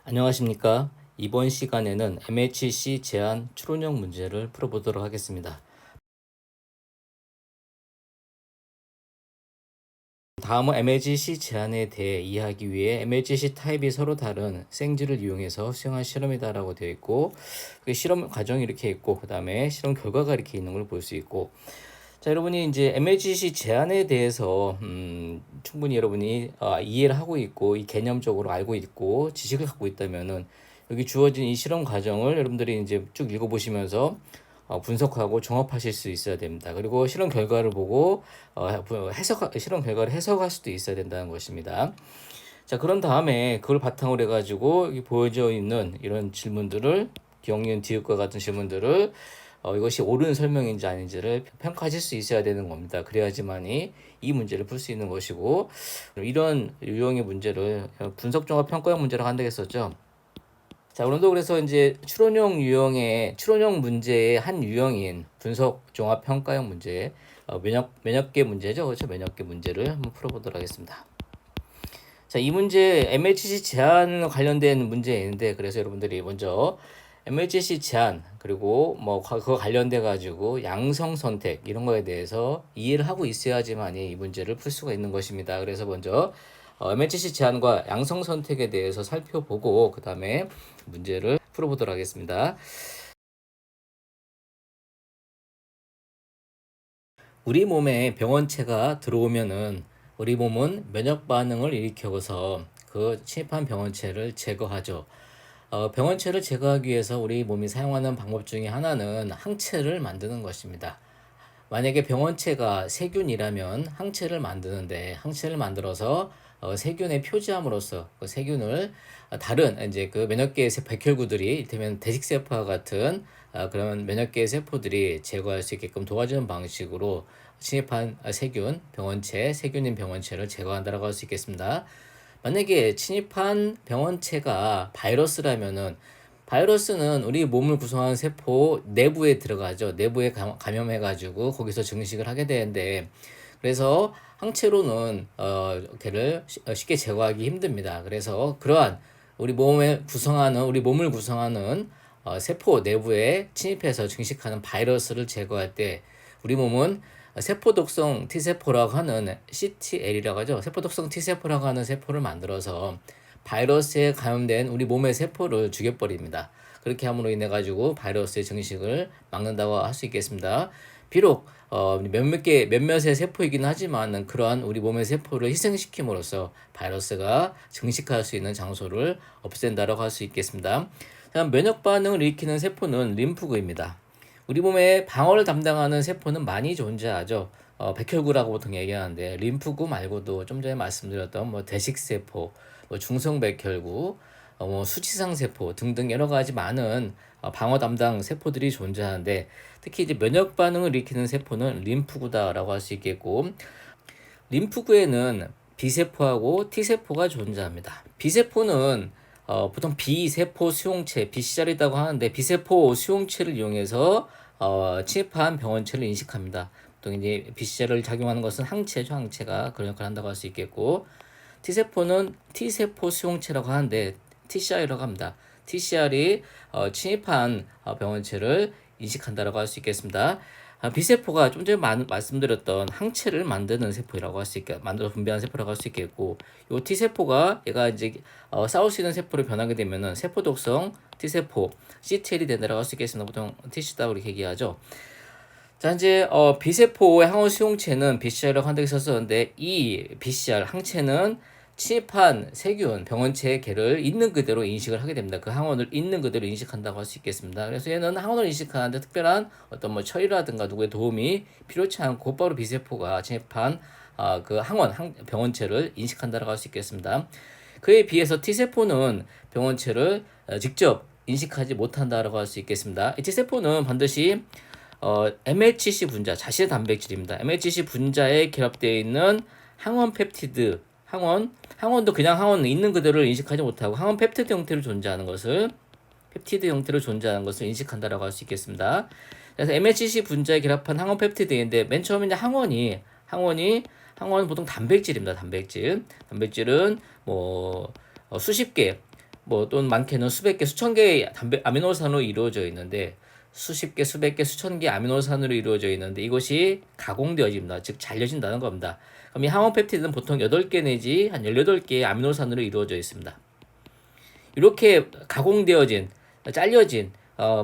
안녕하십니까. 이번 시간에는 MHC 제한 추론형 문제를 풀어보도록 하겠습니다. 다음은 MHC 제한에 대해 이해하기 위해 MHC 타입이 서로 다른 생지를 이용해서 수행한 실험이다라고 되어 있고, 그 실험 과정이 이렇게 있고, 그 다음에 실험 결과가 이렇게 있는 걸 볼 수 있고, 자, 여러분이 이제 MHC 제한에 대해서 충분히 여러분이 이해를 하고 있고, 이 개념적으로 알고 있고, 지식을 갖고 있다면은 여기 주어진 이 실험 과정을 여러분들이 이제 쭉 읽어보시면서 분석하고 종합하실 수 있어야 됩니다. 그리고 실험 결과를 보고 실험 결과를 해석할 수도 있어야 된다는 것입니다. 자, 그런 다음에 그걸 바탕으로 해가지고 여기 보여져 있는 이런 질문들을 기억니은 디귿과 같은 질문들을 이것이 옳은 설명인지 아닌지를 평가하실 수 있어야 되는 겁니다. 그래야지만이 이 문제를 풀 수 있는 것이고, 이런 유형의 문제를 분석종합 평가형 문제라고 한다고 했었죠. 자, 오늘도 그래서 이제 추론형 문제의 한 유형인 분석 종합 평가형 문제, 면역계 문제죠. 그렇죠? 면역계 문제를 한번 풀어보도록 하겠습니다. 자, 이 문제 MHC 제한 관련된 문제인데, 그래서 여러분들이 먼저 MHC 제한 그리고 뭐 그거 관련돼 가지고 양성 선택 이런 거에 대해서 이해를 하고 있어야지만이 이 문제를 풀 수가 있는 것입니다. 그래서 먼저 MHC 제한과 양성 선택에 대해서 살펴보고 그 다음에 문제를 풀어보도록 하겠습니다. 우리 몸에 병원체가 들어오면은 우리 몸은 면역 반응을 일으켜서 그 침입한 병원체를 제거하죠. 병원체를 제거하기 위해서 우리 몸이 사용하는 방법 중에 하나는 항체를 만드는 것입니다. 만약에 병원체가 세균이라면 항체를 만드는데 항체를 만들어서 세균에 표지함으로써 그 세균을 다른 이제 그 면역계의 백혈구들이 이를테면 대식세포와 같은 그런 면역계의 세포들이 제거할 수 있게끔 도와주는 방식으로 침입한 세균인 병원체를 제거한다라고 할 수 있겠습니다. 만약에 침입한 병원체가 바이러스라면은 바이러스는 우리 몸을 구성하는 세포 내부에 들어가죠. 내부에 감염해가지고 거기서 증식을 하게 되는데, 그래서 항체로는 걔를 쉽게 제거하기 힘듭니다. 그래서 그러한 우리 몸을 구성하는 세포 내부에 침입해서 증식하는 바이러스를 제거할 때 우리 몸은 세포독성 T세포라고 하는 CTL이라고 하죠. 세포독성 T세포라고 하는 세포를 만들어서 바이러스에 감염된 우리 몸의 세포를 죽여버립니다. 그렇게 함으로 인해 가지고 바이러스의 증식을 막는다고 할 수 있겠습니다. 비록 몇몇의 세포이긴 하지만 그러한 우리 몸의 세포를 희생시킴으로써 바이러스가 증식할 수 있는 장소를 없앤다라고 할 수 있겠습니다. 다음 면역 반응을 일으키는 세포는 림프구입니다. 우리 몸의 방어를 담당하는 세포는 많이 존재하죠. 백혈구라고 보통 얘기하는데 림프구 말고도 좀 전에 말씀드렸던 뭐 대식세포, 뭐 중성백혈구, 뭐 수치상세포 등등 여러 가지 많은 방어 담당 세포들이 존재하는데, 특히 이제 면역 반응을 일으키는 세포는 림프구다라고 할 수 있겠고, 림프구에는 B세포하고 T세포가 존재합니다. B세포는 보통 B세포 수용체, BCR이라고 하는데 B세포 수용체를 이용해서 침입한 병원체를 인식합니다. 보통 이제 BCR을 작용하는 것은 항체가 그런 역할을 한다고 할 수 있겠고, T세포는 T세포 수용체라고 하는데 TCR이라고 합니다. TCR이 침입한 병원체를 인식한다라고 할 수 있겠습니다. B세포가 좀 전에 말씀드렸던 항체를 만드는 세포라고 할 수 있게 만들어 분비하는 세포라고 할 수 있겠고, 요 T세포가 얘가 이제 싸울 수 있는 세포로 변하게 되면은 세포 독성 T세포 CTL이 된다라고 할 수 있겠습니다. 보통 TC다고 이렇게 얘기하죠. 자, 이제 B세포의 항원 수용체는 BCR이라고 한다고 썼었는데, 이 BCR 항체는 침입한 세균 병원체의 개를 있는 그대로 인식을 하게 됩니다. 그 항원을 있는 그대로 인식한다고 할 수 있겠습니다. 그래서 얘는 항원을 인식하는데 특별한 어떤 뭐 처리라든가 누구의 도움이 필요치 않고 곧바로 B세포가 침입한 그 병원체를 인식한다고 할 수 있겠습니다. 그에 비해서 T세포는 병원체를 직접 인식하지 못한다고 할 수 있겠습니다. 이 T세포는 반드시 MHC 분자, 자신의 단백질입니다. MHC 분자에 결합되어 있는 항원 펩티드, 항원도 그냥 항원 있는 그대로를 인식하지 못하고 항원 펩티드 형태로 존재하는 것을 인식한다라고 할 수 있겠습니다. 그래서 MHC 분자에 결합한 항원 펩티드인데, 맨 처음에 이제 항원은 보통 단백질입니다. 단백질은 뭐 수십 개 뭐 또는 많게는 수백 개, 수천 개의 아미노산으로 이루어져 있는데 수십 개, 수백 개, 수천 개 아미노산으로 이루어져 있는데 이것이 가공되어집니다. 즉 잘려진다는 겁니다. 그럼 이 항원 펩티드는 보통 8개 내지 한 18개의 아미노산으로 이루어져 있습니다. 이렇게 가공되어진, 잘려진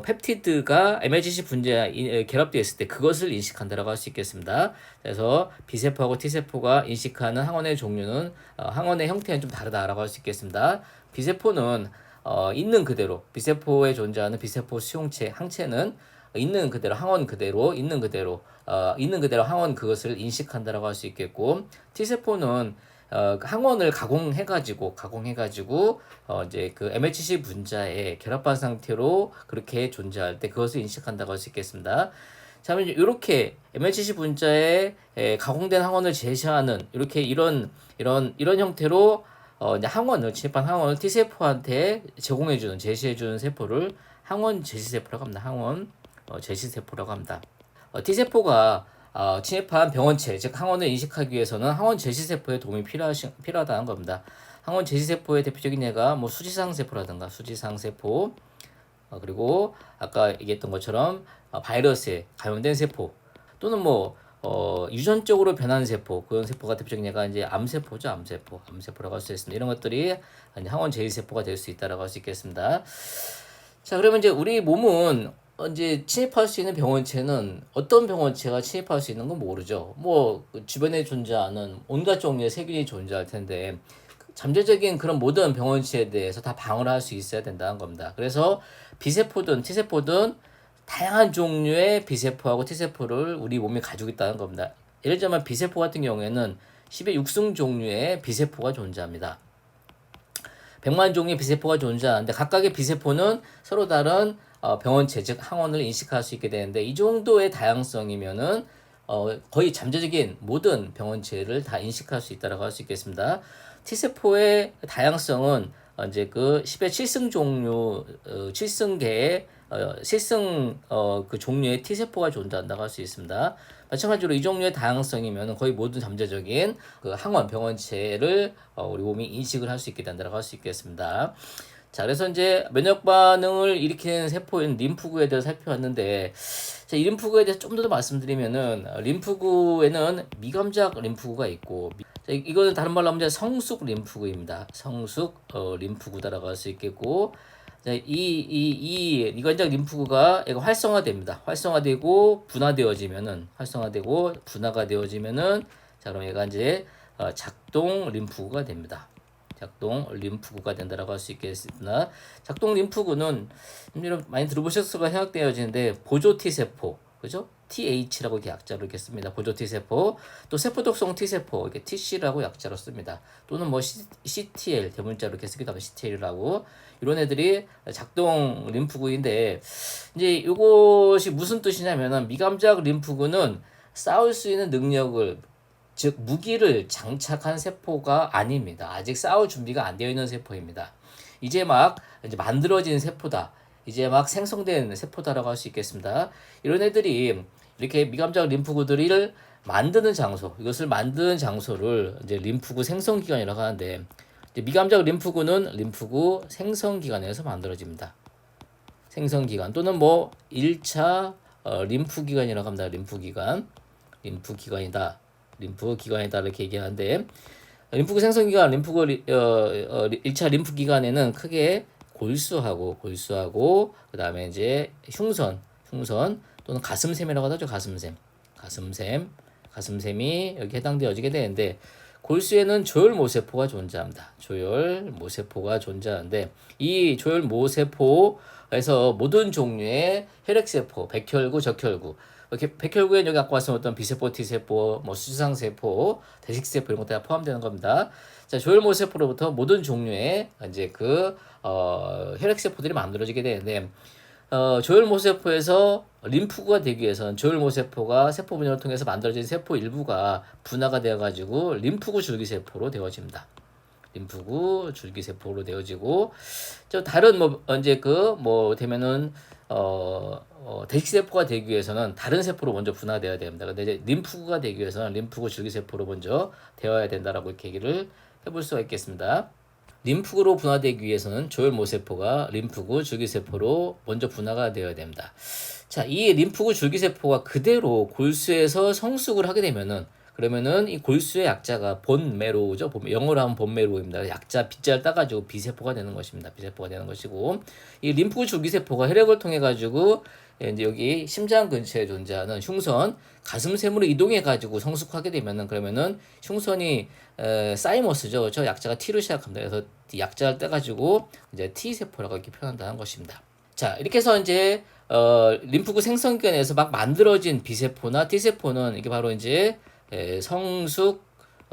펩티드가 MHC 분자에 결합되어 있을 때 그것을 인식한다라고 할 수 있겠습니다. 그래서 B세포하고 T세포가 인식하는 항원의 종류는 항원의 형태는 좀 다르다라고 할 수 있겠습니다. B세포는 있는 그대로 B세포에 존재하는 B세포 수용체 항체는 있는 그대로 항원 그대로 있는 그대로 항원 그것을 인식한다라고 할 수 있겠고 T세포는 항원을 가공해가지고 이제 그 MHC 분자에 결합한 상태로 그렇게 존재할 때 그것을 인식한다고 할 수 있겠습니다. 자, 이렇게 MHC 분자에 가공된 항원을 제시하는 이렇게 이런 형태로 이제 침입한 항원을 T세포한테 제공해주는 제시해주는 세포를 항원 제시세포라고 합니다. 항원 제시세포라고 합니다. T세포가 침입한 병원체, 즉 항원을 인식하기 위해서는 항원 제시세포의 도움이 필요하다는 겁니다. 항원 제시세포의 대표적인 예가 뭐 수지상세포라든가 수지상세포, 그리고 아까 얘기했던 것처럼 바이러스에 감염된 세포, 또는 뭐 유전적으로 변한 세포, 그런 세포가 대표적인 예가 이제 암세포죠. 암세포라고 할 수 있습니다. 이런 것들이 항원 제시세포가 될 수 있다라고 할 수 있겠습니다. 자, 그러면 이제 우리 몸은 이제 침입할 수 있는 병원체는 어떤 병원체가 침입할 수 있는 건 모르죠. 뭐 주변에 존재하는 온갖 종류의 세균이 존재할 텐데 잠재적인 그런 모든 병원체에 대해서 다 방어를 할 수 있어야 된다는 겁니다. 그래서 B세포든 T세포든 다양한 종류의 B세포하고 T세포를 우리 몸이 가지고 있다는 겁니다. 예를 들면 B세포 같은 경우에는 10의 6승 종류의 B세포가 존재합니다. 100만 종의 B세포가 존재하는데 각각의 B세포는 서로 다른 병원체, 즉 항원을 인식할 수 있게 되는데 이 정도의 다양성이면은 거의 잠재적인 모든 병원체를 다 인식할 수 있다라고 할 수 있겠습니다. T세포의 다양성은 이제 그 10의 7승 종류, 7승계의 7승 그 종류의 T세포가 존재한다고 할 수 있습니다. 마찬가지로 이 종류의 다양성이면 거의 모든 잠재적인 그 항원 병원체를 우리 몸이 인식을 할 수 있게 된다고 할 수 있겠습니다. 자, 그래서 이제 면역 반응을 일으키는 세포인 림프구에 대해서 살펴봤는데, 자, 이 림프구에 대해서 좀 더 말씀드리면은 림프구에는 미감작 림프구가 있고, 자, 이거는 다른 말로 하면 성숙 림프구입니다. 성숙 림프구다라고 할 수 있겠고, 자, 이 미감작 림프구가 얘가 활성화됩니다. 활성화되고 분화가 되어지면은, 자, 그럼 얘가 이제 작동 림프구가 됩니다. 작동 림프구가 된다라고 할 수 있겠습니다. 작동 림프구는 여러분 많이 들어보셨을 거라 생각되어지는데 보조 T세포, 그죠? TH라고 이렇게 약자로 이렇게 씁니다. 보조 T세포, 또 세포독성 T세포, 이렇게 TC라고 약자로 씁니다. 또는 뭐 CTL 대문자로 이렇게 쓰기도 하고 CTL이라고 이런 애들이 작동 림프구인데 이제 이것이 무슨 뜻이냐면은 미감작 림프구는 싸울 수 있는 능력을 즉 무기를 장착한 세포가 아닙니다. 아직 싸울 준비가 안 되어 있는 세포입니다. 이제 만들어진 세포다. 이제 막 생성된 세포다라고 할 수 있겠습니다. 이런 애들이 이렇게 미감작 림프구들을 만드는 장소, 이것을 만드는 장소를 이제 림프구 생성기관이라고 하는데 이제 미감작 림프구는 림프구 생성기관에서 만들어집니다. 생성기관 또는 뭐 1차 림프기관이라고 합니다. 림프기관이다 이렇게 얘기하는데 림프구 생성기관, 1차 림프기관에는 크게 골수하고 그 다음에 이제 흉선 또는 가슴샘이라고 하죠. 가슴샘이 여기 해당되어지게 되는데 골수에는 조혈모세포가 존재합니다. 조혈모세포인데 이 조혈모세포에서 모든 종류의 혈액세포, 백혈구, 적혈구 이렇게 백혈구에 여기 아까 말씀드렸던 B세포, T세포, 뭐 수지상세포, 대식세포 이런 것들이 다 포함되는 겁니다. 자, 조혈모세포로부터 모든 종류의 이제 그 혈액세포들이 만들어지게 되는데 조혈모세포에서 림프구가 되기 위해서는 조혈모세포가 세포 분열을 통해서 만들어진 세포 일부가 분화가 되어가지고 림프구 줄기세포로 되어집니다. 림프구 줄기세포로 되어지고 저 다른 되면은 대식세포가 되기 위해서는 다른 세포로 먼저 분화되어야 됩니다. 근데 이제 림프구가 되기 위해서는 림프구 줄기세포로 먼저 되어야 된다라고 이렇게 얘기를 해볼 수가 있겠습니다. 림프구로 분화되기 위해서는 조혈모세포가 림프구 줄기세포로 먼저 분화가 되어야 됩니다. 자, 이 림프구 줄기세포가 그대로 골수에서 성숙을 하게 되면은 그러면은 이 골수의 약자가 본메로우죠. 영어로 하면 본메로우입니다. 약자 빗자를 따가지고 비세포가 되는 것입니다. 비세포가 되는 것이고 이 림프구 줄기세포가 혈액을 통해 가지고 이제 여기 심장 근처에 존재하는 흉선 가슴샘으로 이동해 가지고 성숙하게 되면은 그러면은 흉선이 사이머스죠. 저 약자가 T로 시작합니다. 그래서 약자를 떼가지고 이제 T 세포라고 이렇게 표현한다는 것입니다. 자, 이렇게 해서 이제 림프구 생성기관에서 막 만들어진 비세포나 T세포는 이게 바로 이제 성숙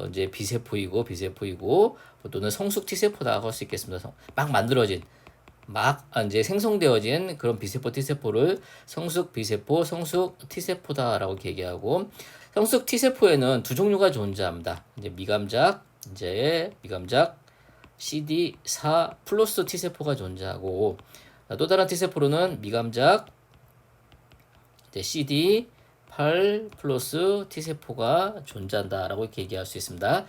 이제 비세포이고 또는 성숙 T세포다 할 수 있겠습니다. 막 만들어진 막 이제 생성되어진 그런 비세포 T세포를 성숙 비세포, 성숙 T세포다라고 얘기하고 성숙 T세포에는 두 종류가 존재합니다. 이제 미감작 CD4 플러스 T세포가 존재하고 또 다른 T세포로는 미감작 이제 CD8 플러스 T세포가 존재한다라고 이렇게 얘기할 수 있습니다.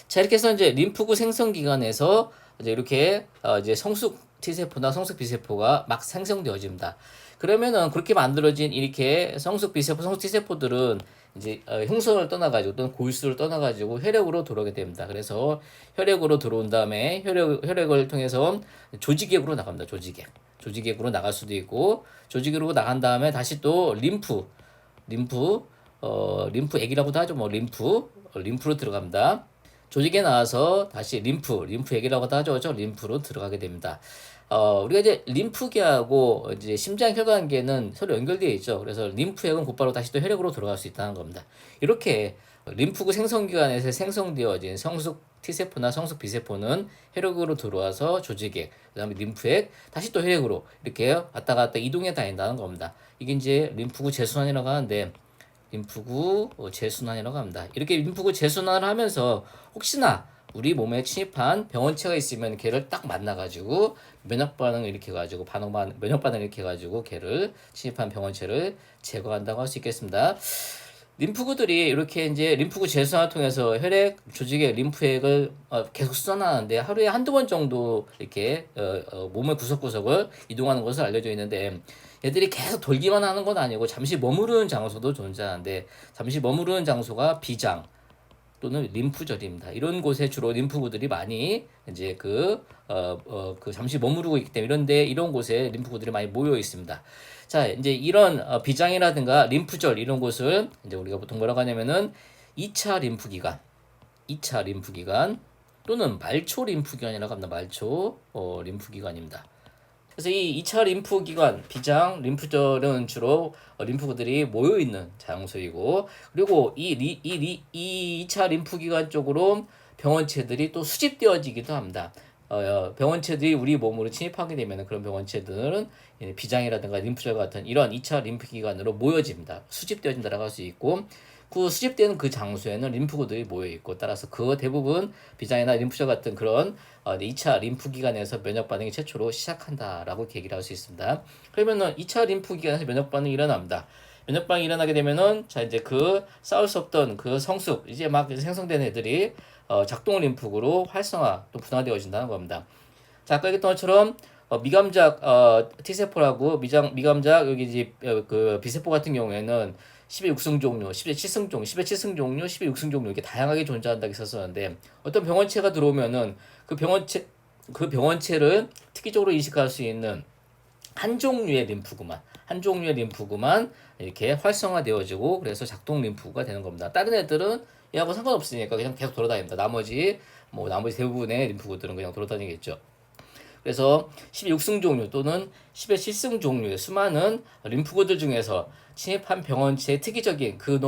자, 이렇게 해서 이제 림프구 생성기관에서 이제 이렇게 이제 성숙 T세포나 성숙 B세포가 막 생성되어집니다. 그러면은 그렇게 만들어진 이렇게 성숙 B세포, 성숙 T세포들은 이제 흉선을 떠나가지고 또는 골수를 떠나가지고 혈액으로 들어오게 됩니다. 그래서 혈액으로 들어온 다음에 혈액을 통해서 조직액으로 나갑니다. 조직액으로 나갈 수도 있고 조직으로 나간 다음에 다시 또 림프액이라고도 하죠. 뭐 림프로 들어갑니다. 조직에 나와서 다시 림프액이라고도 하죠. 그렇죠? 림프로 들어가게 됩니다. 우리가 이제 림프계하고 이제 심장 혈관계는 서로 연결되어 있죠. 그래서 림프액은 곧바로 다시 또 혈액으로 들어갈 수 있다는 겁니다. 이렇게 림프구 생성기관에서 생성되어진 성숙 T세포나 성숙 B세포는 혈액으로 들어와서 조직액, 그다음에 림프액, 다시 또 혈액으로 이렇게 왔다 갔다 이동해 다닌다는 겁니다. 이게 이제 림프구 재순환이라고 하는데 림프구 재순환이라고 합니다. 이렇게 림프구 재순환을 하면서 혹시나 우리 몸에 침입한 병원체가 있으면 걔를 딱 만나가지고 면역 반응을 일으켜가지고 면역 반응을 일으켜가지고 걔를 침입한 병원체를 제거한다고 할 수 있겠습니다. 림프구들이 이렇게 이제 림프구 재순환을 통해서 혈액, 조직의 림프액을 계속 순환하는데 하루에 한두 번 정도 이렇게 몸의 구석구석을 이동하는 것으로 알려져 있는데 얘들이 계속 돌기만 하는 건 아니고 잠시 머무르는 장소도 존재하는데 잠시 머무르는 장소가 비장 또는 림프절입니다. 이런 곳에 주로 림프구들이 많이 이제 그 잠시 머무르고 있기 때문에 이런 곳에 림프구들이 많이 모여 있습니다. 자, 이제 이런 비장이라든가 림프절 이런 곳을 이제 우리가 보통 뭐라고 하냐면은 2차 림프기관 또는 말초 림프기관이라고 합니다. 말초 림프기관입니다. 그래서 이 2차 림프기관, 비장, 림프절은 주로 림프구들이 모여있는 장소이고 그리고 이 2차 림프기관 쪽으로 병원체들이 또 수집되어지기도 합니다. 병원체들이 우리 몸으로 침입하게 되면 그런 병원체들은 비장이라든가 림프절 같은 이런 2차 림프기관으로 모여집니다. 수집되어진다라고 할 수 있고 그 수집되는 그 장소에는 림프구들이 모여있고 따라서 그 대부분 비장이나 림프절 같은 그런 2차 림프기관에서 면역반응이 최초로 시작한다라고 얘기를 할 수 있습니다. 그러면은 2차 림프기관에서 면역반응이 일어납니다. 면역반응이 일어나게 되면은 자 이제 그 싸울 수 없던 그 성숙 이제 막 생성된 애들이 작동 림프구로 활성화 또 분화되어진다는 겁니다. 자 아까 얘기했던 것처럼 미감작 T세포라고 미감작 여기 이제 그 B세포 같은 경우에는 10의 6승 종류, 10의 7승 종류, 10의 7승 종류, 10의 6승 종류 이렇게 다양하게 존재한다고 했었는데 어떤 병원체가 들어오면은 그 병원체를 특이적으로 인식할 수 있는 한 종류의 림프구만 이렇게 활성화되어지고 그래서 작동 림프구가 되는 겁니다. 다른 애들은 얘하고 상관없으니까 그냥 계속 돌아다닙니다. 나머지 대부분의 림프구들은 그냥 돌아다니겠죠. 그래서 10의 6승 종류 또는 10의 7승 종류의 수많은 림프구들 중에서 침입한 병원체의 특이적인 그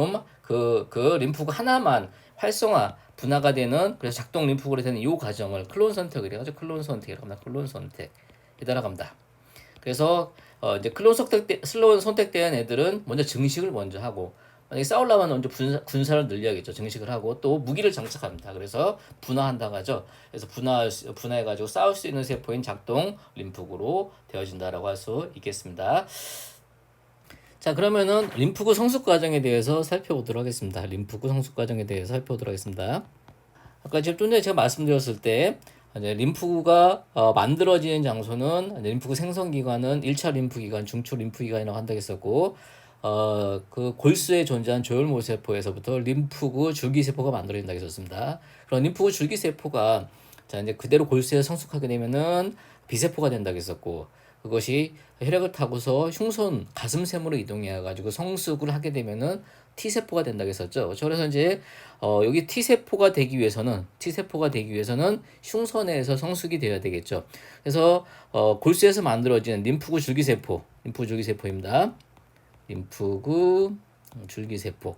림프구 하나만 활성화 분화가 되는 그래서 작동 림프구로 되는 이 과정을 클론 선택이라고 하죠. 클론 선택이라고 합니다. 그래서 이제 클론 선택된 애들은 먼저 증식을 먼저 하고 만약에 싸우려면 먼저 군사를 늘려야겠죠. 증식을 하고 또 무기를 장착합니다. 그래서 분화한다고 하죠. 그래서 분화해가지고 싸울 수 있는 세포인 작동 림프구로 되어진다라고 할 수 있겠습니다. 자 그러면은 림프구 성숙 과정에 대해서 살펴보도록 하겠습니다. 아까 지금 좀 전에 제가 말씀드렸을 때 이제 림프구가 만들어지는 장소는 이제 림프구 생성 기관은 1차 림프 기관, 중추 림프 기관이라고 한다고 했었고 그 골수에 존재한 조혈모 세포에서부터 림프구 줄기세포가 만들어진다고 했었습니다. 그런 림프구 줄기세포가 자 이제 그대로 골수에 성숙하게 되면은 비세포가 된다고 했었고 그것이 혈액을 타고서 흉선 가슴샘으로 이동해 가지고 성숙을 하게 되면은 T세포가 된다고 했었죠. 그렇죠? 그래서 이제 여기 T세포가 되기 위해서는 흉선에서 성숙이 되어야 되겠죠. 그래서 골수에서 만들어지는 림프구 줄기세포입니다. 림프구 줄기세포.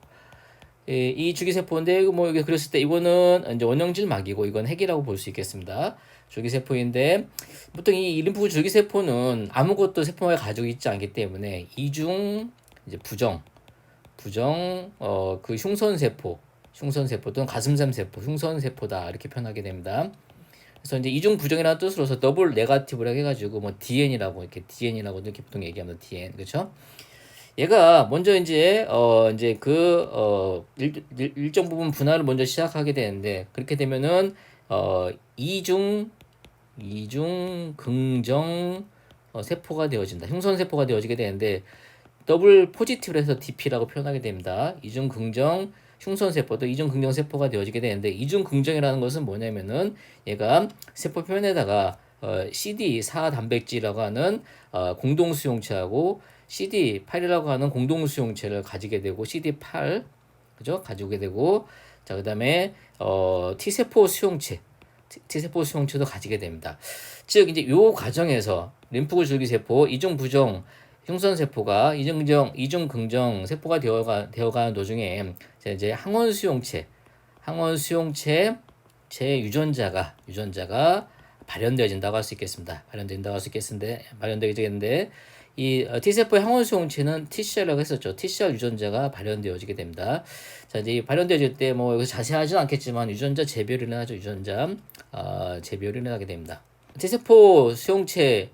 이 줄기세포인데 뭐 여기 그렸을 때 이거는 이제 원형질 막이고 이건 핵이라고 볼 수 있겠습니다. 줄기세포인데 보통 이 림프구 줄기세포는 아무것도 세포막을 가지고 있지 않기 때문에 이중 이제 부정 그 흉선세포 또는 가슴샘세포 흉선세포다 이렇게 표현하게 됩니다. 그래서 이제 이중 부정이라는 뜻으로서 더블 네거티브라고 해가지고 뭐 DN이라고 이렇게 보통 얘기합니다. DN 그렇죠? 얘가 먼저 이제 일정 부분 분할을 먼저 시작하게 되는데 그렇게 되면은 이중 긍정 세포가 되어진다. 흉선 세포가 되어지게 되는데 더블 포지티브로 해서 DP라고 표현하게 됩니다. 이중 긍정 흉선 세포도 이중 긍정 세포가 되어지게 되는데 이중 긍정이라는 것은 뭐냐면은 얘가 세포 표면에다가 CD4 단백질이라고 하는 공동 수용체하고 CD8이라고 하는 공동 수용체를 가지게 되고 CD8 그죠? 가지게 되고 자 그다음에 T세포 수용체도 가지게 됩니다. 즉 이제 요 과정에서 림프구 줄기세포 이중 부정 흉선 세포가 이중 긍정 세포가 되어가는 도중에 이제 항원 수용체 제 유전자가 발현되어진다고 할 수 있겠습니다. 발현되어지겠는데 이 T세포의 항원 수용체는 TCR이라고 했었죠. TCR 유전자가 발현되어지게 됩니다. 자, 이제 발현되어질 때 뭐 여기서 자세하지는 않겠지만 유전자 재별이 일어나죠. 재별이 일어나게 됩니다. T세포 수용체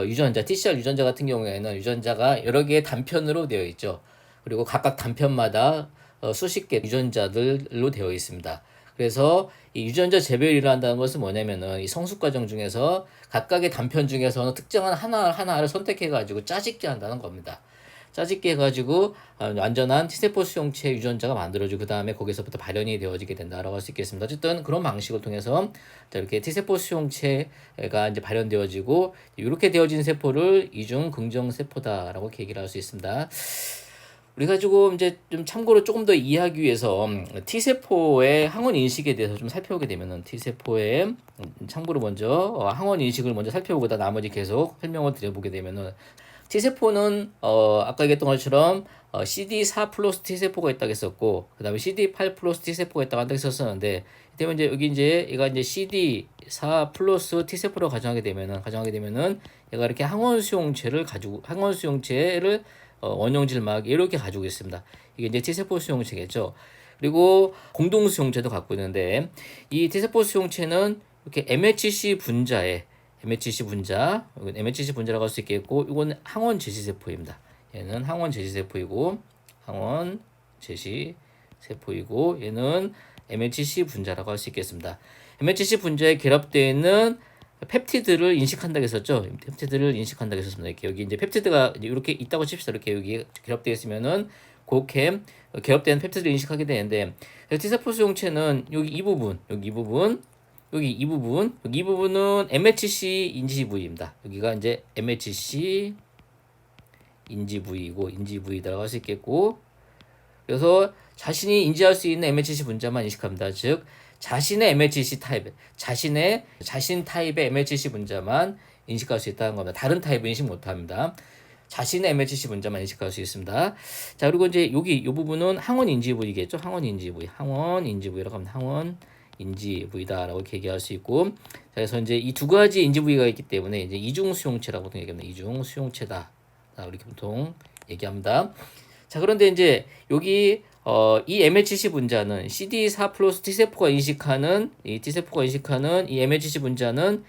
유전자, TCR 유전자 같은 경우에는 유전자가 여러 개의 단편으로 되어 있죠. 그리고 각각 단편마다 수십 개 유전자들로 되어 있습니다. 그래서 이 유전자 재배율이 일어난다는 것은 뭐냐면은 이 성숙 과정 중에서 각각의 단편 중에서는 특정한 하나를 선택해 가지고 짜집기 한다는 겁니다. 짜집기 해가지고 완전한 T세포 수용체 유전자가 만들어지고 그 다음에 거기서부터 발현이 되어지게 된다라고 할 수 있겠습니다. 어쨌든 그런 방식을 통해서 이렇게 T세포 수용체가 이제 발현되어지고 이렇게 되어진 세포를 이중 긍정 세포다라고 얘기를 할 수 있습니다. 우리 가지고 이제 좀 참고로 조금 더 이해하기 위해서 T세포의 항원 인식에 대해서 좀 살펴보게 되면은 T세포의 참고로 먼저 항원 인식을 먼저 살펴보고 나머지 계속 설명을 드려보게 되면은 T세포는 아까 얘기했던 것처럼 CD4 플러스 T세포가 있다고 했었고 그다음에 CD8 플러스 T세포가 있다고 한다고 했었는데 때문에 이제 여기 얘가 CD4 플러스 T세포로 가정하게 되면은 얘가 이렇게 항원 수용체를 원형질막 이렇게 가지고 있습니다. 이게 이제 T세포 수용체겠죠. 그리고 공동 수용체도 갖고 있는데 이 T세포 수용체는 이렇게 MHC 분자라고 할 수 있겠고 이건 항원 제시세포입니다. 얘는 항원 제시세포이고 얘는 MHC 분자라고 할 수 있겠습니다. MHC 분자에 결합되어 있는 펩티드를 인식한다고 했었죠. 이렇게 여기 이제 펩티드가 이렇게 있다고 칩시다. 이렇게 여기 결합되어 있으면은 결합된 펩티드를 인식하게 되는데 T세포 수용체는 여기 이 부분은 MHC 인지 부위입니다. 여기가 이제 MHC 인지 부위다라고 할 수 있겠고 그래서 자신이 인지할 수 있는 MHC 분자만 인식합니다. 즉 자신의 MHC 타입, 자신 타입의 MHC 분자만 인식할 수 있다는 겁니다. 다른 타입은 인식 못합니다. 자신의 MHC 분자만 인식할 수 있습니다. 자 그리고 이제 이 부분은 항원 인지 부위겠죠. 항원 인지 부위라고 합니다. 항원 인지 부위다라고 이렇게 얘기할 수 있고, 그래서 이제 이 두 가지 인지 부위가 있기 때문에 이제 이중 수용체라고 보통 얘기합니다. 이중 수용체다. 이렇게 보통 얘기합니다. 자 그런데 이제 여기 이 MHC 분자는 CD4 플러스 T세포가 인식하는 이 MHC 분자는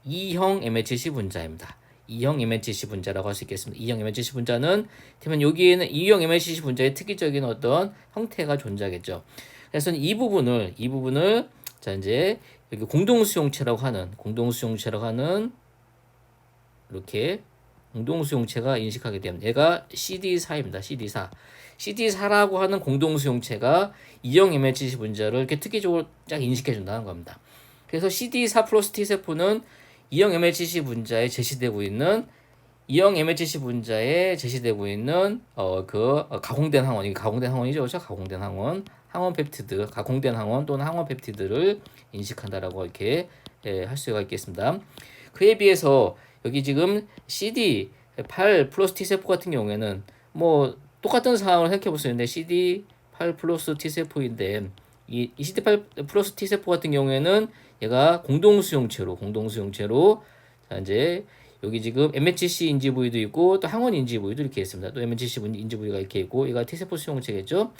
2형 MHC 분자입니다. 2형 MHC 분자라고 할 수 있겠습니다. 2형 MHC 분자는 그러면 여기에는 2형 MHC 분자의 특이적인 어떤 형태가 존재하겠죠. 그래서 이 부분을 자 이제 여기 공동수용체라고 하는 이렇게 공동수용체가 인식하게 되면 얘가 CD4입니다. CD4. CD4라고 하는 공동수용체가 이형 MHC 분자를 이렇게 특이적으로 쫙 인식해 준다는 겁니다. 그래서 CD4 플러스 T세포는 이형 MHC 분자에 제시되고 있는 가공된 항원, 이게 가공된 항원이죠, 그렇죠? 가공된 항원, 항원 펩티드, 가공된 항원 또는 항원 펩티드를 인식한다라고 이렇게 할 수가 있겠습니다. 그에 비해서 여기 지금 CD8 플러스 T세포 같은 경우에는 뭐 똑같은 상황을 생각해 볼 수 있는데 CD8 플러스 T세포인데 이 CD8 플러스 T세포 같은 경우에는 얘가 공동수용체로 자 이제 여기 지금 MHC 인지 부위도 있고 또 항원 인지 부위도 이렇게 있습니다. 또 MHC 인지 부위가 이렇게 있고 얘가 T세포 수용체겠죠.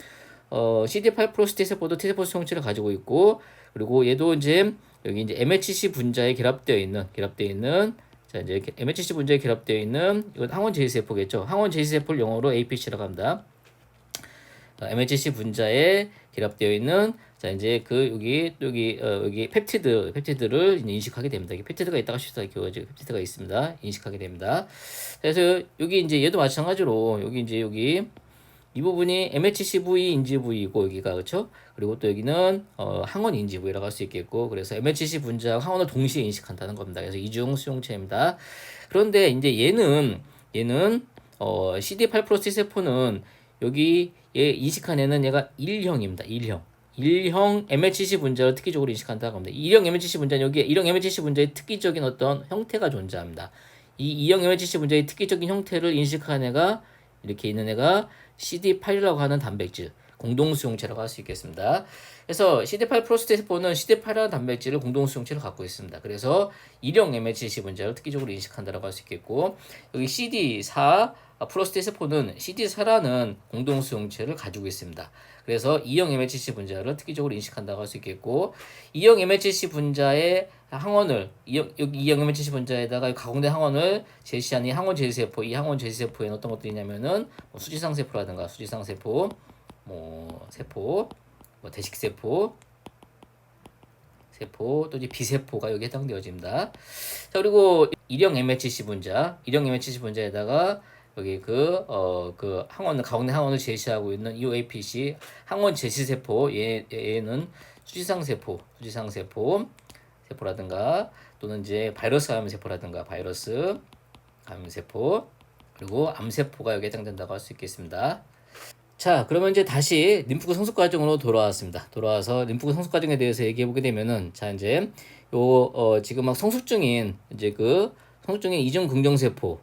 CD8 플러스 T세포도 T세포 수용체를 가지고 있고 그리고 얘도 이제 여기 이제 MHC 분자에 결합되어 있는 자 이제 MHC 분자에 결합되어 있는 이건 항원 제시세포겠죠. 항원 제시세포를 영어로 APC라고 합니다. MHC 분자에 결합되어 있는 자 이제 여기 펩티드를 이제 인식하게 됩니다. 이게 펩티드가 있다가 실수가 펩티드가 있습니다. 인식하게 됩니다. 그래서 여기 이제 얘도 마찬가지로 여기 이 부분이 MHC 부위 인지 부위이고 여기가 그렇죠. 그리고 또 여기는 항원 인지 부위라고 할 수 있겠고 그래서 MHC 분자와 항원을 동시에 인식한다는 겁니다. 그래서 이중 수용체입니다. 그런데 이제 얘는 CD8 플러스 세포는 여기 얘 인식한 애는 얘가 1형입니다. 1형 MHC 분자를 특이적으로 인식한다고 합니다. 1형 MHC 분자는 여기에 1형 MHC 분자의 특이적인 어떤 형태가 존재합니다. 이 2형 MHC 분자의 특이적인 형태를 인식한 애가 이렇게 있는 애가 CD8이라고 하는 단백질 공동수용체라고 할 수 있겠습니다. 그래서 CD8 플러스 세포는 CD8이라는 단백질을 공동수용체로 갖고 있습니다. 그래서 1형 MHC 분자를 특이적으로 인식한다고 할 수 있겠고 여기 CD4 플러스 세포는 CD4라는 공동수용체를 가지고 있습니다. 그래서 2형 MHC 분자를 특이적으로 인식한다고 할 수 있겠고 2형 MHC 분자의 항원을 여기 2형 MHC 분자에다가 가공된 항원을 제시한 이 항원 제시세포, 이 항원 제시세포에는 어떤 것들이 있냐면은 수지상 세포라든가 수지상 세포, 대식세포, 또 이제 비세포가 여기 해당되어집니다. 자 그리고 1형 MHC 분자에다가 여기 그 항원 가공된 항원을 제시하고 있는 UAPC 항원 제시세포 얘는 수지상 세포라든가 또는 이제 바이러스 감염세포라든가 그리고 암세포가 여기에 해당된다고 할 수 있겠습니다. 자, 그러면 이제 다시 림프구 성숙 과정으로 돌아왔습니다. 돌아와서 림프구 성숙 과정에 대해서 얘기해 보게 되면은 자 이제 지금 막 성숙 중인 이중 긍정세포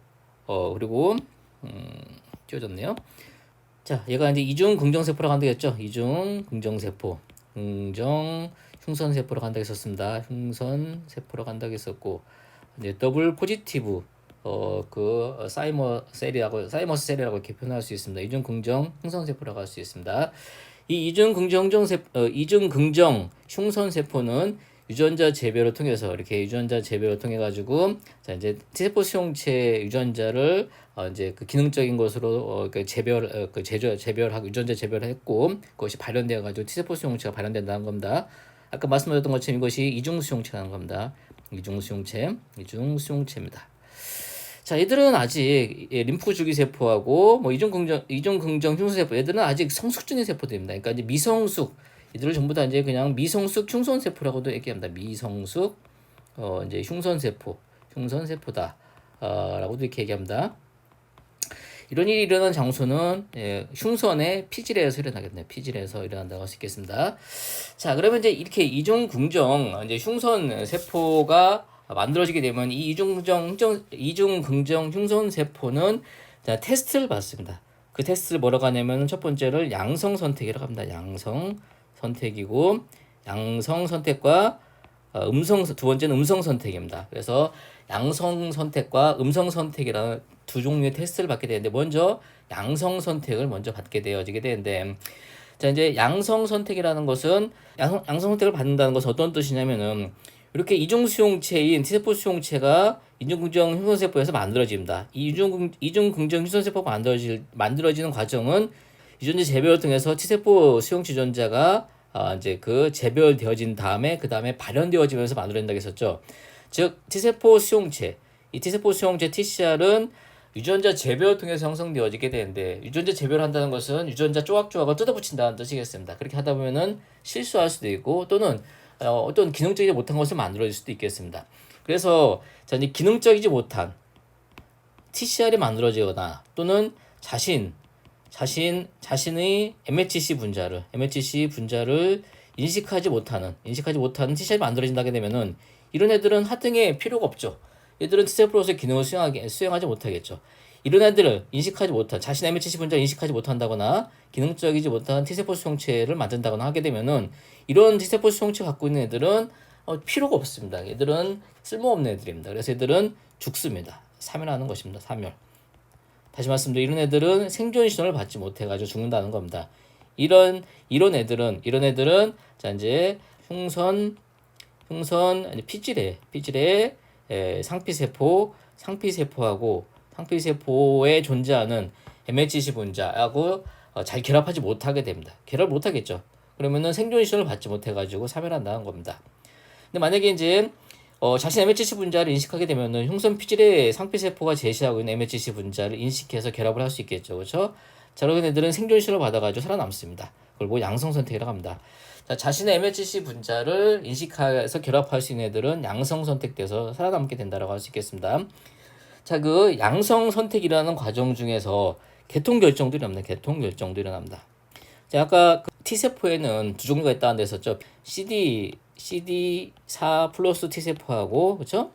그리고 띄워졌네요. 자, 얘가 이제 이중 긍정세포라고 한다고 했죠. 이중 긍정세포, 흉선세포라고 한다고 했었습니다. 흉선세포라고 한다고 했었고, 이제 더블 포지티브, 사이머스 셀이라고 이렇게 표현할 수 있습니다. 이중 긍정 흉선세포라고 할 수 있습니다. 이 이중 긍정 흉선세포는 유전자 재배를 통해서 통해 가지고 자 이제 T세포 수용체 유전자를 이제 그 기능적인 것으로 재배하고 유전자 재배를 했고 그것이 발현되어 가지고 T세포 수용체가 발현된다는 겁니다. 아까 말씀드렸던 것처럼 이것이 이중 수용체라는 겁니다. 이중 수용체입니다. 자, 얘들은 아직 림프 주기 세포하고 뭐 이중 긍정 흉선 세포 얘들은 아직 성숙 중인 세포들입니다. 그러니까 이제 미성숙 이들을 전부 다 이제 그냥 미성숙 흉선 세포라고도 얘기합니다. 미성숙 이제 흉선 세포다. 라고도 이렇게 얘기합니다. 이런 일이 일어난 장소는 흉선의 피질에서 일어나겠네요. 피질에서 일어난다고 할 수 있겠습니다. 자, 그러면 이제 이렇게 이중 긍정 이제 흉선 세포가 만들어지게 되면 이 이중 긍정 흉선 세포는 자, 테스트를 받습니다. 그 테스트를 뭐라고 하냐면 첫 번째를 양성 선택이라고 합니다. 양성 선택이고 양성 선택과 두 번째는 음성 선택입니다. 그래서 양성 선택과 음성 선택이라는 두 종류의 테스트를 받게 되는데 먼저 양성 선택을 먼저 받게 되어지게 되는데 자 이제 양성 선택이라는 것은 양성 선택을 받는다는 것은 어떤 뜻이냐면은 이렇게 이중 수용체인 T세포 수용체가 이중 긍정 흉선 세포에서 만들어집니다. 이 이중 긍정 흉선 세포가 만들어지는 과정은 유전자 재배를 통해서 T세포 수용체 유전자가 이제 그 재별되어진 다음에 그 다음에 발현되어지면서 만들어진다고 했었죠. 즉 T세포 수용체, 이 T세포 수용체 TCR은 유전자 재배를 통해서 형성되어지게 되는데, 유전자 재배를 한다는 것은 유전자 조각조각을 뜯어붙인다는 뜻이겠습니다. 그렇게 하다 보면은 실수할 수도 있고 또는 어떤 기능적이지 못한 것을 만들어질 수도 있겠습니다. 그래서 자, 이제 기능적이지 못한 TCR이 만들어지거나 또는 자신의 MHC 분자를 인식하지 못하는 TCR이 만들어진다게 되면은 이런 애들은 하등에 필요가 없죠. 얘들은 T세포로서의 기능을 수행하지 못하겠죠. 이런 애들을 자신의 MHC 분자를 인식하지 못한다거나 기능적이지 못한 T세포 수용체를 만든다거나 하게 되면은 이런 T세포 수용체 갖고 있는 애들은 필요가 없습니다. 얘들은 쓸모없는 애들입니다. 그래서 얘들은 죽습니다. 사멸하는 것입니다. 사멸. 다시 말씀드리면 이런 애들은 생존 신호를 받지 못해가지고 죽는다는 겁니다. 이런 애들은 자 이제 흉선 피질에 상피세포에 존재하는 MHC 분자하고 잘 결합하지 못하게 됩니다. 결합 못하겠죠. 그러면은 생존 신호를 받지 못해가지고 사멸한다는 겁니다. 근데 만약에 이제 자신의 MHC 분자를 인식하게 되면은 흉선 피질의 상피세포가 제시하고 있는 MHC 분자를 인식해서 결합을 할 수 있겠죠. 그렇죠? 자, 그런 애들은 생존 신호를 받아가지고 살아남습니다. 그걸 뭐 양성 선택이라고 합니다. 자, 자신의 MHC 분자를 인식해서 결합할 수 있는 애들은 양성 선택돼서 살아남게 된다라고 할 수 있겠습니다. 자, 그 양성 선택이라는 과정 중에서 개통 결정도 일어납니다. 자, 아까 그 T세포에는 두 종류가 있다는 데 했었죠. CD4 플러스 T세포하고, 그쵸?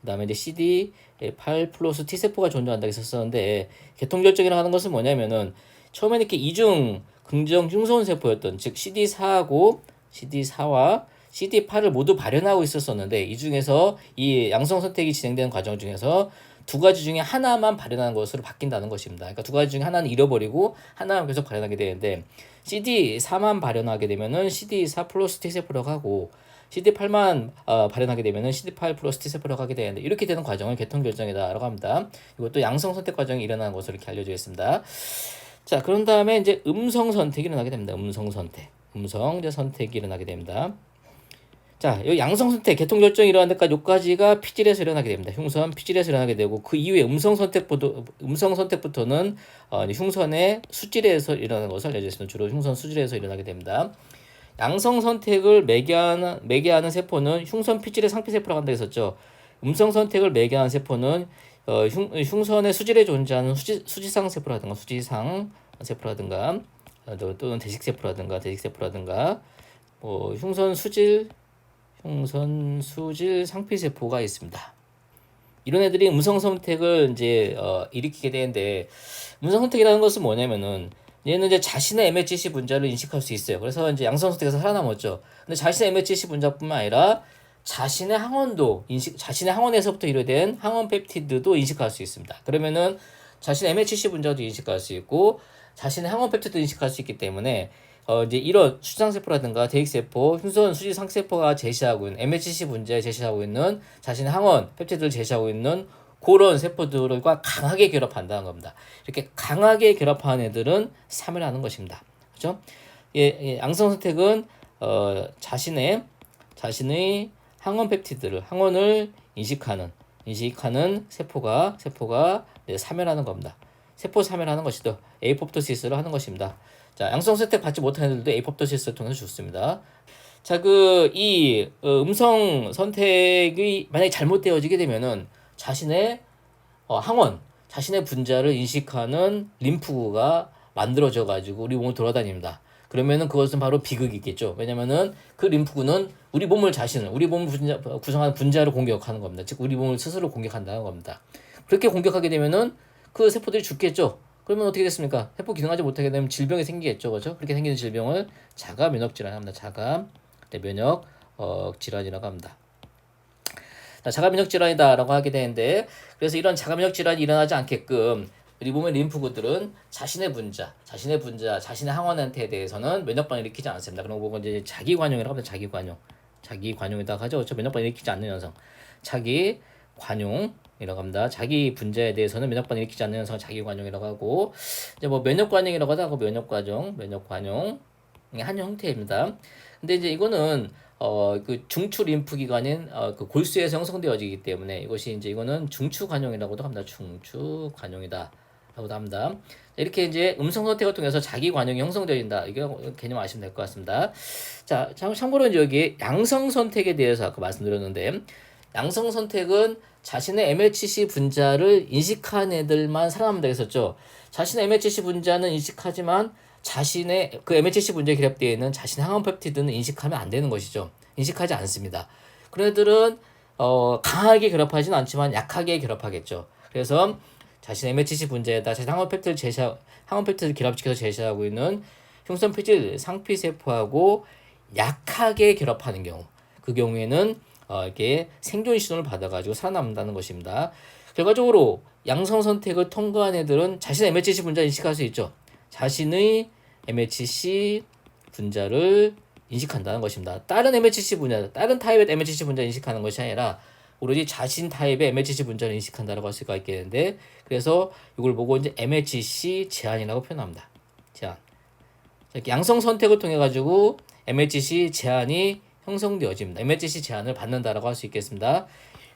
그 다음에 이제 CD8 플러스 T세포가 존재한다고 했었는데, 개통 결정이라고 하는 것은 뭐냐면은, 처음에는 이렇게 이중 긍정 흉선 세포였던, 즉 CD4와 CD8을 모두 발현하고 있었었는데, 이 중에서 이 양성 선택이 진행되는 과정 중에서 두 가지 중에 하나만 발현하는 것으로 바뀐다는 것입니다. 그러니까 두 가지 중에 하나는 잃어버리고 하나만 계속 발현하게 되는데, CD4만 발현하게 되면은 CD4 플러스 T세포라고 하고, CD8만 발현하게 되면은 CD8 플러스 T세포라고 하게 되는데, 이렇게 되는 과정을 개통 결정이다라고 합니다. 이것도 양성 선택 과정이 일어나는 것으로 이렇게 알려져 있습니다. 자, 그런 다음에 이제 음성 선택이 일어나게 됩니다. 음성 선택이 일어나게 됩니다. 자, 여기 양성 선택, 개통 결정이 일어나는 데까지 여기까지가 피질에서 일어나게 됩니다. 흉선 피질에서 일어나게 되고, 그 이후에 음성 선택부터는 흉선의 수질에서 일어나는 것을 알려져 있습니다. 주로 흉선 수질에서 일어나게 됩니다. 양성 선택을 매개하는 세포는 흉선 피질의 상피세포라고 한다고 했었죠. 음성 선택을 매개하는 세포는 흉선의 수질에 존재하는 수지상 세포라든가 또는 대식세포라든가 흉선 수질 상피세포가 있습니다. 이런 애들이 음성 선택을 이제 일으키게 되는데, 음성 선택이라는 것은 뭐냐면은 얘는 이제 자신의 MHC 분자를 인식할 수 있어요. 그래서 이제 양성 선택에서 살아남았죠. 근데 자신의 MHC 분자뿐만 아니라 자신의 항원에서부터 이루어진 항원 펩티드도 인식할 수 있습니다. 그러면은 자신의 MHC 분자도 인식할 수 있고 자신의 항원 펩티드도 인식할 수 있기 때문에 이제 이런 수지상세포라든가 대익세포, 흉선 수지상세포가 제시하고 있는 MHC 분자에 제시하고 있는 자신의 항원 펩티드를 제시하고 있는 그런 세포들과 강하게 결합한다는 겁니다. 이렇게 강하게 결합하는 애들은 사멸하는 것입니다. 그렇죠? 양성 선택은 자신의 항원 펩티드를 항원을 인식하는 세포가 사멸하는 겁니다. 세포 사멸하는 것이죠. 에이포프토시스를 하는 것입니다. 자, 양성 선택 받지 못하는 애들도 에이포프토시스를 통해서 죽습니다. 자, 음성 선택이 만약에 잘못되어지게 되면은 자신의 자신의 분자를 인식하는 림프구가 만들어져 가지고 우리 몸을 돌아다닙니다. 그러면은 그것은 바로 비극이겠죠. 왜냐면은 그 림프구는 우리 몸을 구성하는 분자를 공격하는 겁니다. 즉 우리 몸을 스스로 공격한다는 겁니다. 그렇게 공격하게 되면은 그 세포들이 죽겠죠. 그러면 어떻게 됐습니까? 세포 기능하지 못하게 되면 질병이 생기겠죠. 그렇죠? 그렇게 생기는 질병을 자가 면역 질환이라고 합니다. 자가 면역 질환이라고 합니다. 자가 면역 질환이다라고 하게 되는데, 그래서 이런 자가 면역 질환이 일어나지 않게끔 우리 몸의 림프구들은 자신의 항원한테 대해서는 면역 반응을 일으키지 않습니다. 그런 거 보고 이제 자기 관용이라고 합니다. 자기 관용이라고 하죠. 그렇죠? 면역 반응을 일으키지 않는 현상. 자기 관용이라고 합니다. 자기 분자에 대해서는 면역 반응을 일으키지 않는 현상을 자기 관용이라고 하고, 이제 뭐 면역 관용이라고 하고 면역 관용. 한 형태입니다. 근데 이제 이거는 그 중추 림프 기관인 그 골수에서 형성되어지기 때문에 이것이 이제 이거는 중추 관용이라고도 합니다. 중추 관용이다. 라고도 합니다. 이렇게 이제 음성 선택을 통해서 자기 관용이 형성되어진다. 이거 개념 아시면 될 것 같습니다. 자, 참고로 이제 여기 양성 선택에 대해서 아까 말씀드렸는데 양성 선택은 자신의 MHC 분자를 인식한 애들만 살아남는다 했었죠. 자신의 MHC 분자는 인식하지만 자신의 그 MHC 분자에 결합되어 있는 자신의 항원 펩티드는 인식하면 안 되는 것이죠. 인식하지 않습니다. 그런 애들은 강하게 결합하지는 않지만 약하게 결합하겠죠. 그래서 자신의 MHC 분자에다 자신 항원 펩티드를 결합시켜서 제시하고 있는 흉성 표질 상피 세포하고 약하게 결합하는 경우, 그 경우에는 이렇게 생존 신호를 받아가지고 살아남는다는 것입니다. 결과적으로 양성 선택을 통과한 애들은 자신의 MHC 분자 인식할 수 있죠. 자신의 MHC 분자를 인식한다는 것입니다. 다른 MHC 분자, 다른 타입의 MHC 분자 인식하는 것이 아니라 오로지 자신 타입의 MHC 분자를 인식한다라고 할 수가 있겠는데, 그래서 이걸 보고 이제 MHC 제한이라고 표현합니다. 제한. 이렇게 양성 선택을 통해 가지고 MHC 제한이 형성되어집니다. MHC 제한을 받는다라고 할 수 있겠습니다.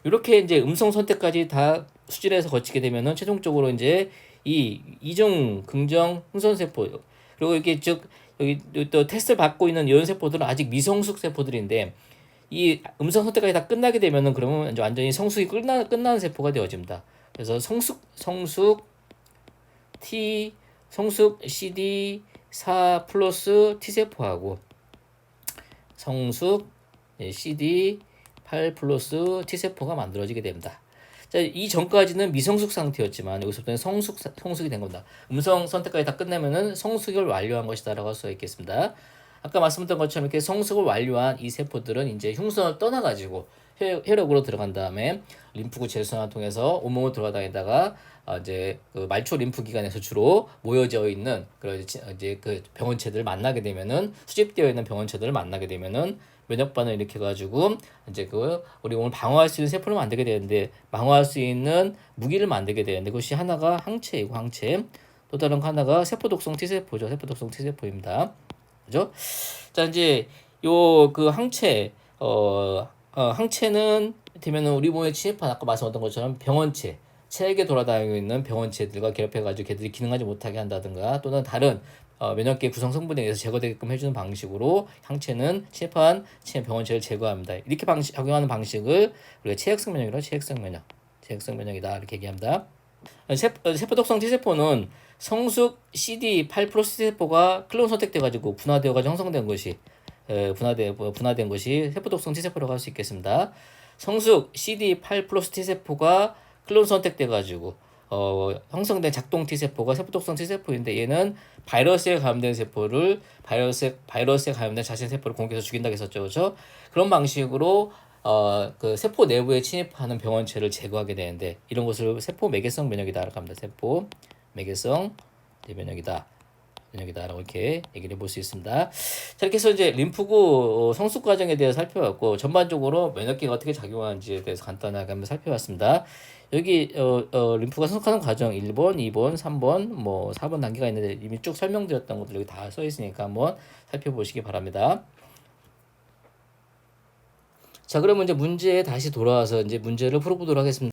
이렇게 이제 음성 선택까지 다 수질에서 거치게 되면은 최종적으로 이제 이 이중 긍정 흥선 세포, 그리고 이게 즉 여기 또 테스트를 받고 있는 이런 세포들은 아직 미성숙 세포들인데, 이 음성 선택까지 다 끝나게 되면은 그러면 이제 완전히 성숙이 끝나는 세포가 되어집니다. 그래서 성숙 T, 성숙 CD4 플러스 T 세포하고 성숙 CD8 플러스 T 세포가 만들어지게 됩니다. 자, 이 전까지는 미성숙 상태였지만 여기서부터는 성숙이 된 겁니다. 음성 선택까지 다 끝나면은 성숙을 완료한 것이다라고 할 수가 있겠습니다. 아까 말씀드린 것처럼 이렇게 성숙을 완료한 이 세포들은 이제 흉성을 떠나가지고 혈액으로 들어간 다음에 림프구 재순환을 통해서 온몸을 돌아다니다가 이제 그 말초 림프 기관에서 주로 모여져 있는 그런 이제 그 병원체들을 만나게 되면은, 수집되어 있는 병원체들을 만나게 되면은 면역 반응을 일으켜 가지고 이제 그 우리 몸을 방어할 수 있는 세포를 만들게 되는데, 방어할 수 있는 무기를 만들게 되는데, 그것이 하나가 항체이고, 항체. 또 다른 하나가 세포독성 T세포죠. 세포독성 T세포입니다. 그죠? 자, 이제 요 그 항체는 되면은 우리 몸에 침입한 아까 말씀드렸던 것처럼 병원체, 체액에 돌아다니고 있는 병원체들과 결합해가지고 걔들이 기능하지 못하게 한다든가, 또는 다른 면역계 구성 성분에 의해서 제거되게끔 해주는 방식으로 항체는 침입한 병원체를 제거합니다. 이렇게 작용하는 방식을 우리가 체액성 면역이라고, 체액성 면역이다 이렇게 얘기합니다. 세포독성 T세포는 성숙 CD8 플러스 T세포가 클론 선택돼가지고 분화되어가지고 형성된 것이 분화된 것이 세포독성 T세포라고 할 수 있겠습니다. 성숙 CD8 플러스 T세포가 클론 선택돼가지고 형성된 작동 T세포가 세포독성 T세포인데, 얘는 바이러스에 감염된 세포를 바이러스에 감염된 자신 세포를 공격해서 죽인다고 했었죠. 그렇죠? 그런 방식으로 그 세포 내부에 침입하는 병원체를 제거하게 되는데, 이런 것을 세포 매개성 면역이다라고 합니다. 세포 매개성 면역이다라고 이렇게 얘기를 해볼 수 있습니다. 자, 이렇게 해서 이제 림프구 성숙 과정에 대해서 살펴봤고, 전반적으로 면역계가 어떻게 작용하는지에 대해서 간단하게 한번 살펴봤습니다. 여기 림프가 성숙하는 과정 1번, 2번, 3번, 뭐 4번 단계가 있는데 이미 쭉 설명드렸던 것들 여기 다 써 있으니까 한번 살펴보시기 바랍니다. 자, 그러면 이제 문제에 다시 돌아와서 이제 문제를 풀어보도록 하겠습니다.